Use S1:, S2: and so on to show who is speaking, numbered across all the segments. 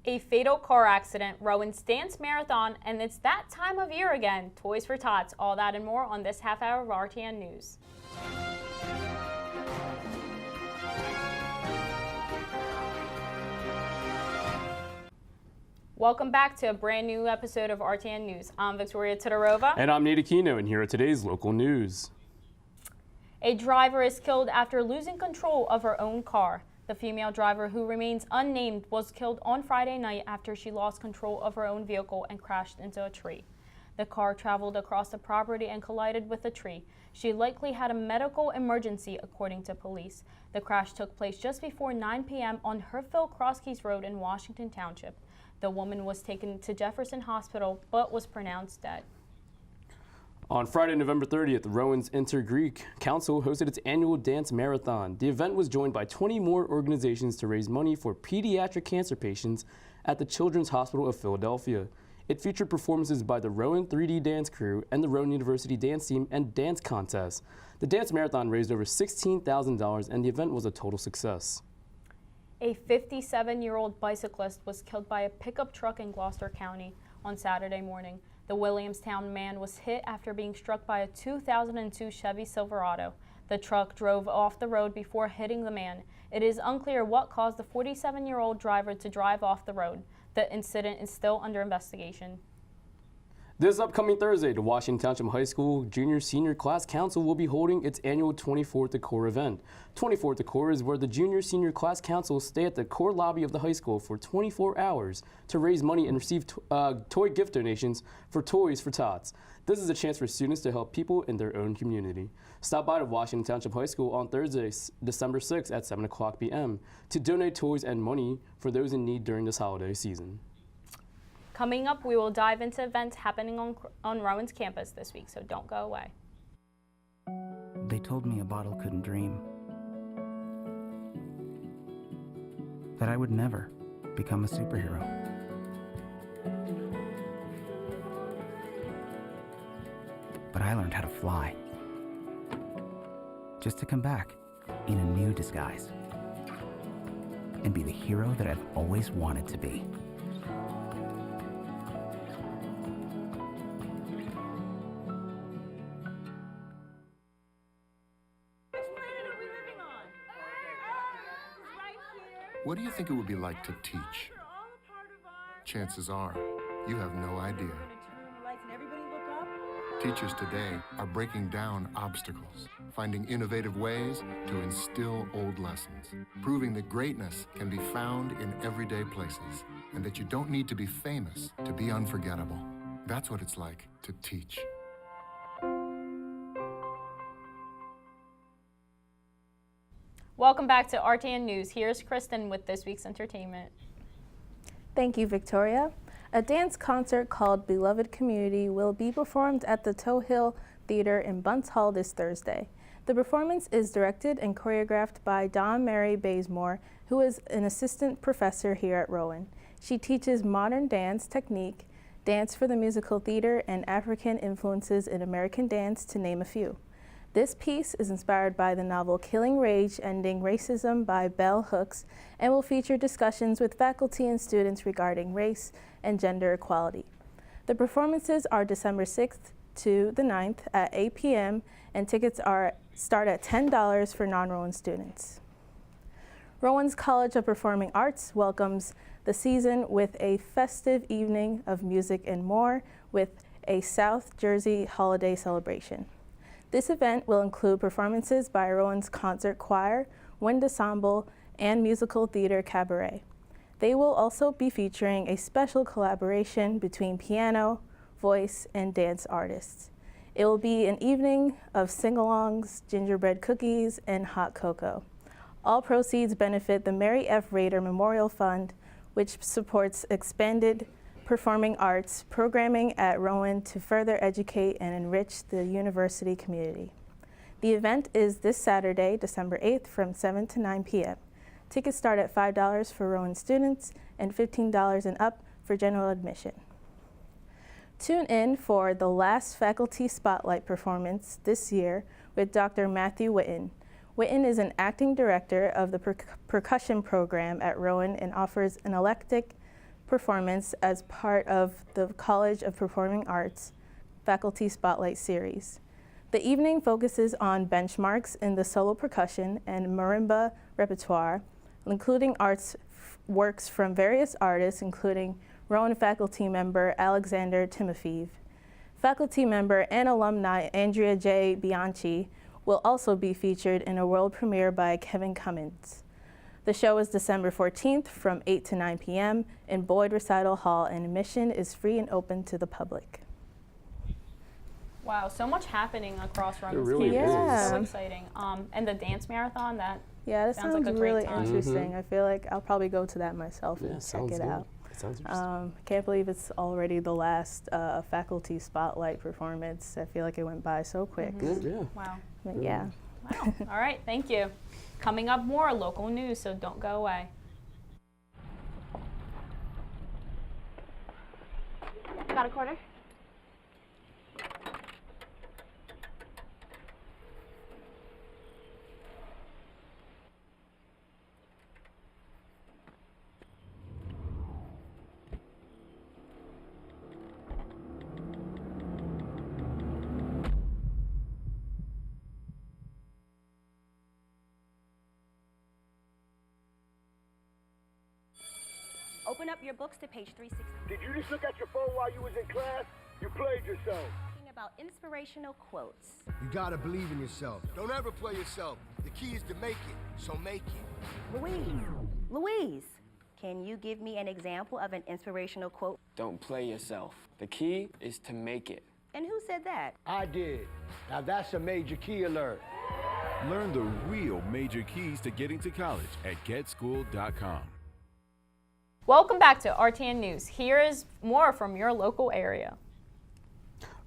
S1: A fatal car accident, Rowan's dance marathon, and it's that time of year again. Toys for Tots, all that and more on this half hour of RTN News. Welcome back to a brand new episode of RTN News. I'm Victoria Todorova.
S2: And I'm Nate Aquino, and here are today's local news.
S1: A driver is killed after losing control of her own car. The female driver, who remains unnamed, was killed on Friday night after she lost control of her own vehicle and crashed into a tree. The car traveled across the property and collided with a tree. She likely had a medical emergency, according to police. The crash took place just before 9 p.m. on Fairfield Crosskeys Road in Washington Township. The woman was taken to Jefferson Hospital but was pronounced dead.
S2: On Friday, November 30th, Rowan's Inter-Greek Council hosted its annual dance marathon. The event was joined by 20 more organizations to raise money for pediatric cancer patients at the Children's Hospital of Philadelphia. It featured performances by the Rowan 3D dance crew and the Rowan University dance team and dance contest. The dance marathon raised over $16,000 and the event was a total success.
S1: A 57-year-old bicyclist was killed by a pickup truck in Gloucester County on Saturday morning. The Williamstown man was hit after being struck by a 2002 Chevy Silverado. The truck drove off the road before hitting the man. It is unclear what caused the 47-year-old driver to drive off the road. The incident is still under investigation.
S2: This upcoming Thursday, the Washington Township High School Junior-Senior Class Council will be holding its annual 24th to Core event. 24th to Core is where the Junior-Senior Class Council stay at the core lobby of the high school for 24 hours to raise money and receive toy gift donations for Toys for Tots. This is a chance for students to help people in their own community. Stop by to Washington Township High School on Thursday, December 6th at 7 o'clock p.m. to donate toys and money for those in need during this holiday season.
S1: Coming up, we will dive into events happening on Rowan's campus this week, so don't go away.
S3: They told me a bottle couldn't dream. That I would never become a superhero. But I learned how to fly. Just to come back in a new disguise. And be the hero that I've always wanted to be.
S4: What do you think it would be like to teach? Chances are, you have no idea. Teachers today are breaking down obstacles, finding innovative ways to instill old lessons, proving that greatness can be found in everyday places, and that you don't need to be famous to be unforgettable. That's what it's like to teach.
S1: Welcome back to RTN News. Here's Kristen with this week's entertainment.
S5: Thank you, Victoria. A dance concert called Beloved Community will be performed at the Toe Hill Theater in Bunce Hall this Thursday. The performance is directed and choreographed by Dawn Mary Bazemore, who is an assistant professor here at Rowan. She teaches modern dance technique, dance for the musical theater, and African influences in American dance, to name a few. This piece is inspired by the novel Killing Rage, Ending Racism by Bell Hooks, and will feature discussions with faculty and students regarding race and gender equality. The performances are December 6th to the 9th at 8 p.m. and tickets start at $10 for non-Rowan students. Rowan's College of Performing Arts welcomes the season with a festive evening of music and more with a South Jersey holiday celebration. This event will include performances by Rowan's Concert Choir, Wind Ensemble, and Musical Theater Cabaret. They will also be featuring a special collaboration between piano, voice, and dance artists. It will be an evening of sing-alongs, gingerbread cookies, and hot cocoa. All proceeds benefit the Mary F. Rader Memorial Fund, which supports expanded performing arts programming at Rowan to further educate and enrich the university community. The event is this Saturday, December 8th from 7 to 9 p.m. Tickets start at $5 for Rowan students and $15 and up for general admission. Tune in for the last Faculty Spotlight performance this year with Dr. Matthew Witten. Witten is an acting director of the percussion program at Rowan and offers an eclectic performance as part of the College of Performing Arts Faculty Spotlight Series. The evening focuses on benchmarks in the solo percussion and marimba repertoire, including works from various artists, including Rowan faculty member Alexander Timofeev. Faculty member and alumni Andrea J. Bianchi will also be featured in a world premiere by Kevin Cummins. The show is December 14th from 8 to 9 p.m. in Boyd Recital Hall, and admission is free and open to the public.
S1: Wow, so much happening across Rowan's
S2: really
S1: campus.
S5: is.
S1: So exciting. And the dance marathon, that
S5: Yeah, that
S1: sounds
S5: sounds
S1: like a great
S5: really
S1: time.
S5: interesting. I feel like I'll probably go to that myself and check
S2: sounds
S5: it
S2: good.
S5: out.
S2: It sounds interesting.
S5: Can't believe it's already the last faculty spotlight performance. I feel like it went by so quick.
S2: Yeah.
S1: Wow.
S5: But yeah.
S1: Wow. All right, thank you. Coming up, more local news, so don't go away.
S6: Got a quarter? Open up your books to page 360.
S7: Did you just look at your phone while you was in class? You played yourself.
S6: Talking about inspirational quotes.
S7: You gotta believe in yourself. Don't ever play yourself. The key is to make it, so make it.
S6: Louise, can you give me an example of an inspirational quote?
S8: Don't play yourself. The key is to make it.
S6: And who said that?
S7: I did. Now that's a major key alert.
S9: Learn the real major keys to getting to college at getschool.com.
S1: Welcome back to RTN News. Here is more from your local area.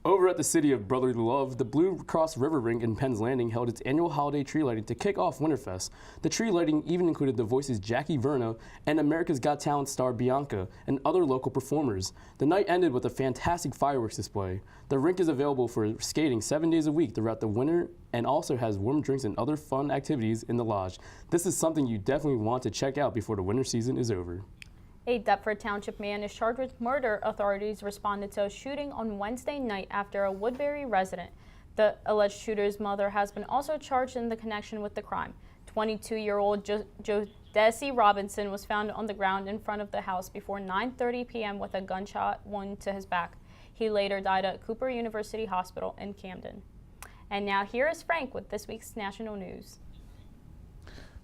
S2: Over at the City of Brotherly Love, the Blue Cross River Rink in Penn's Landing held its annual holiday tree lighting to kick off Winterfest. The tree lighting even included the voices Jackie Verna and America's Got Talent star Bianca and other local performers. The night ended with a fantastic fireworks display. The rink is available for skating 7 days a week throughout the winter and also has warm drinks and other fun activities in the lodge. This is something you definitely want to check out before the winter season is over.
S1: A Deptford Township man is charged with murder. Authorities responded to a shooting on Wednesday night after a Woodbury resident. The alleged shooter's mother has been also charged in the connection with the crime. 22-year-old Jodeci Robinson was found on the ground in front of the house before 9:30 p.m. with a gunshot wound to his back. He later died at Cooper University Hospital in Camden. And now here is Frank with this week's national news.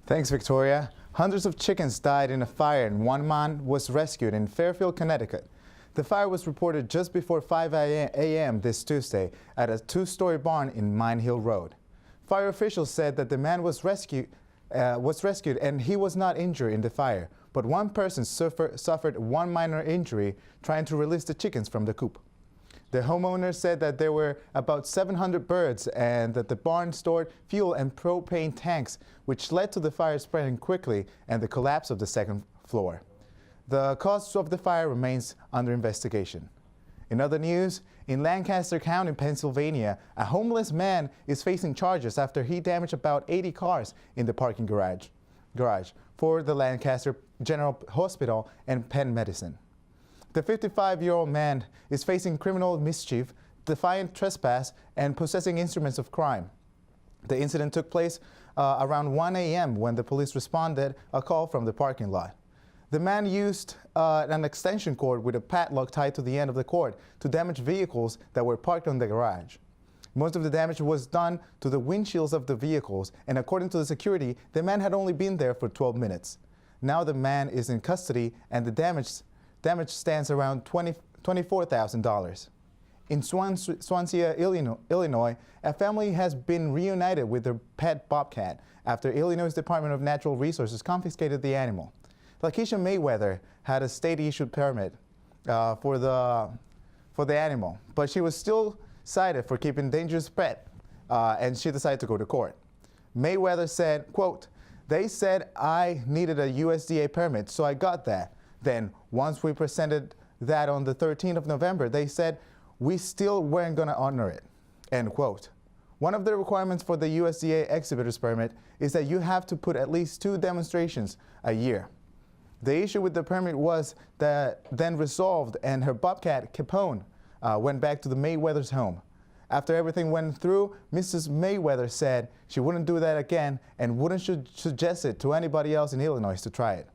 S10: Thanks, Victoria. Hundreds of chickens died in a fire and one man was rescued in Fairfield, Connecticut. The fire was reported just before 5 a.m. this Tuesday at a two-story barn in Mine Hill Road. Fire officials said that the man was rescued and he was not injured in the fire, but one person suffered one minor injury trying to release the chickens from the coop. The homeowner said that there were about 700 birds and that the barn stored fuel and propane tanks, which led to the fire spreading quickly and the collapse of the second floor. The cause of the fire remains under investigation. In other news, in Lancaster County, Pennsylvania, a homeless man is facing charges after he damaged about 80 cars in the parking garage for the Lancaster General Hospital and Penn Medicine. The 55-year-old man is facing criminal mischief, defiant trespass, and possessing instruments of crime. The incident took place around 1 a.m. when the police responded a call from the parking lot. The man used an extension cord with a padlock tied to the end of the cord to damage vehicles that were parked on the garage. Most of the damage was done to the windshields of the vehicles, and according to the security, the man had only been there for 12 minutes. Now the man is in custody, and the damage stands around $24,000. In Swansea, Illinois, a family has been reunited with their pet bobcat after Illinois' Department of Natural Resources confiscated the animal. Lakeisha Mayweather had a state-issued permit for the animal, but she was still cited for keeping dangerous pet, and she decided to go to court. Mayweather said, quote, "They said I needed a USDA permit, so I got that. Then, once we presented that on the 13th of November, they said we still weren't going to honor it," end quote. One of the requirements for the USDA exhibitor's permit is that you have to put at least 2 demonstrations a year. The issue with the permit was that then resolved, and her bobcat, Capone, went back to the Mayweather's home. After everything went through, Mrs. Mayweather said she wouldn't do that again and wouldn't suggest it to anybody else in Illinois to try it.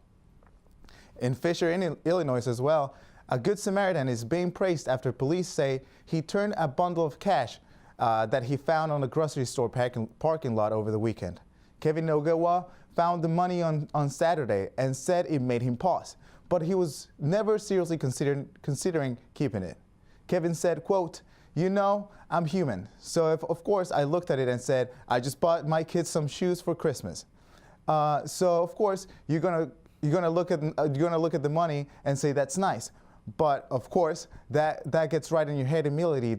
S10: In Fisher, Illinois as well, a Good Samaritan is being praised after police say he turned a bundle of cash that he found on a grocery store parking lot over the weekend. Kevin Ogawa found the money on Saturday and said it made him pause, but he was never seriously considering keeping it. Kevin said, quote, "You know, I'm human, so of course I looked at it and said, I just bought my kids some shoes for Christmas. So of course you're gonna look at the money and say that's nice, but of course that gets right in your head immediately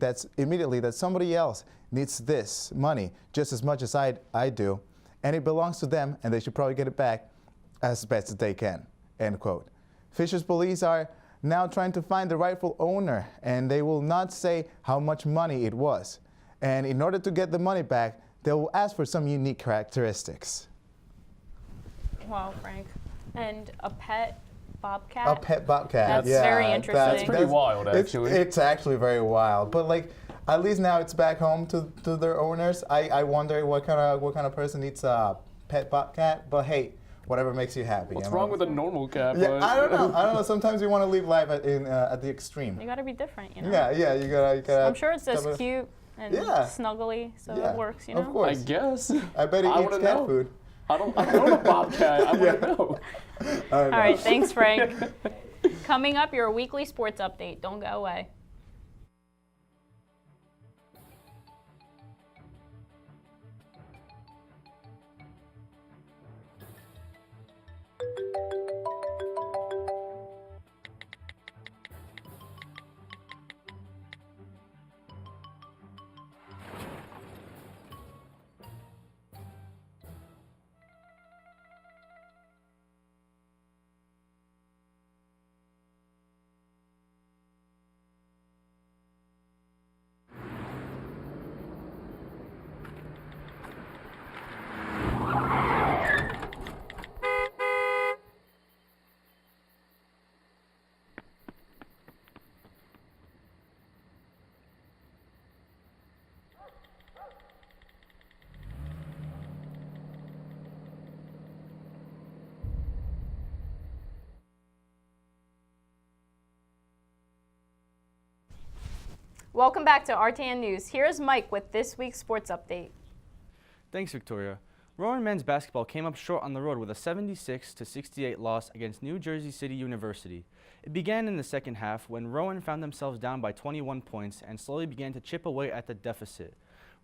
S10: that somebody else needs this money just as much as I do, and it belongs to them and they should probably get it back as best as they can." End quote. Fisher's police are now trying to find the rightful owner, and they will not say how much money it was. And in order to get the money back, they will ask for some unique characteristics.
S1: Wow, Frank. And a pet bobcat?
S10: A pet bobcat.
S1: That's
S10: yeah,
S1: very interesting.
S2: That's pretty wild, actually.
S10: It's actually very wild. But like, at least now it's back home to their owners. I wonder what kind of person needs a pet bobcat. But hey, whatever makes you happy.
S2: What's wrong with a normal cat?
S10: Yeah, I don't know. Sometimes you want to live life at the extreme.
S1: You gotta be different, you know?
S10: Yeah, you gotta.
S1: I'm sure it's just cute and snuggly, so it works, you know?
S10: Of course.
S2: I guess.
S10: I bet he eats cat food.
S2: I don't own a bobcat. I want to know.
S1: All right, thanks, Frank. Coming up, your weekly sports update. Don't go away. Welcome back to RTN News. Here's Mike with this week's sports update.
S11: Thanks, Victoria. Rowan men's basketball came up short on the road with a 76-68 loss against New Jersey City University. It began in the second half when Rowan found themselves down by 21 points and slowly began to chip away at the deficit.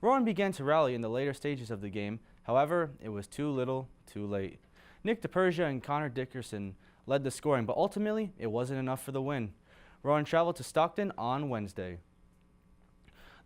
S11: Rowan began to rally in the later stages of the game. However, it was too little, too late. Nick DePersia and Connor Dickerson led the scoring, but ultimately it wasn't enough for the win. Rowan traveled to Stockton on Wednesday.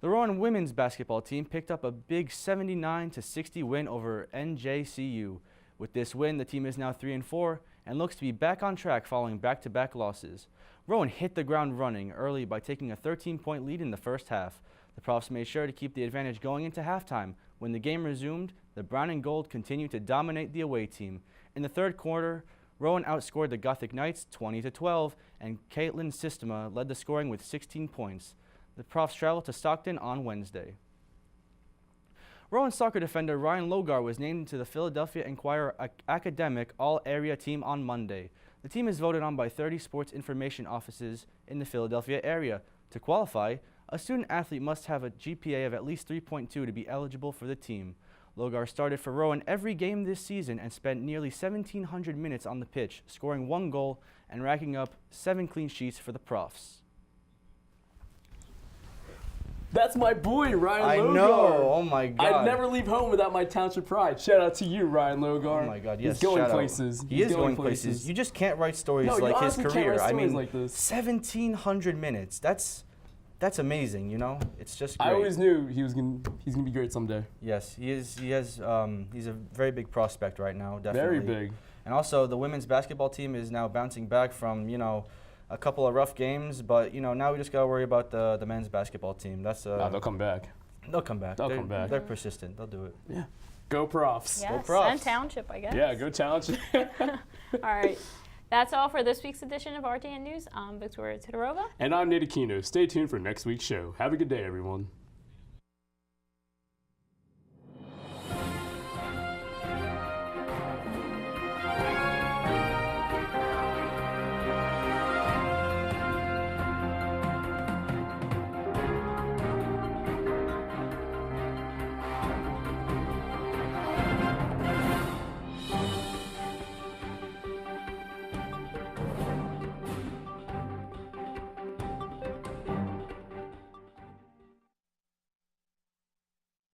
S11: The Rowan women's basketball team picked up a big 79-60 win over NJCU. With this win, the team is now 3-4 and looks to be back on track following back-to-back losses. Rowan hit the ground running early by taking a 13-point lead in the first half. The Profs made sure to keep the advantage going into halftime. When the game resumed, the brown and gold continued to dominate the away team. In the third quarter, Rowan outscored the Gothic Knights 20-12, and Caitlin Sistema led the scoring with 16 points. The Profs traveled to Stockton on Wednesday. Rowan soccer defender Ryan Logar was named to the Philadelphia Inquirer Academic All-Area Team on Monday. The team is voted on by 30 sports information offices in the Philadelphia area. To qualify, a student athlete must have a GPA of at least 3.2 to be eligible for the team. Logar started for Rowan every game this season and spent nearly 1,700 minutes on the pitch, scoring 1 goal and racking up 7 clean sheets for the Profs.
S2: That's my boy, Ryan
S11: I
S2: Logar.
S11: know. Oh my God.
S2: I'd never leave home without my Township pride. Shout out to you, Ryan Logar.
S11: Oh my God. Yes.
S2: He's going
S11: shout out.
S2: places.
S11: He is going places. You just can't write stories like his career. I mean,
S2: like this.
S11: 1,700 minutes. That's amazing. You know, it's just great.
S2: I always knew he's gonna be great someday.
S11: Yes, he is. He's a very big prospect right now. Definitely.
S2: Very big.
S11: And also, the women's basketball team is now bouncing back from a couple of rough games, but now we just gotta worry about the men's basketball team. That's
S2: they'll come back.
S11: They'll come back.
S2: They'll come back.
S11: They're persistent. They'll do it.
S2: Yeah. Go Profs.
S1: Yes,
S11: go Profs.
S1: and Township, I guess.
S2: Yeah, go Township.
S1: All right. That's all for this week's edition of RTN News. I'm Victoria Todorova.
S2: And I'm Nate Aquino. Stay tuned for next week's show. Have a good day, everyone.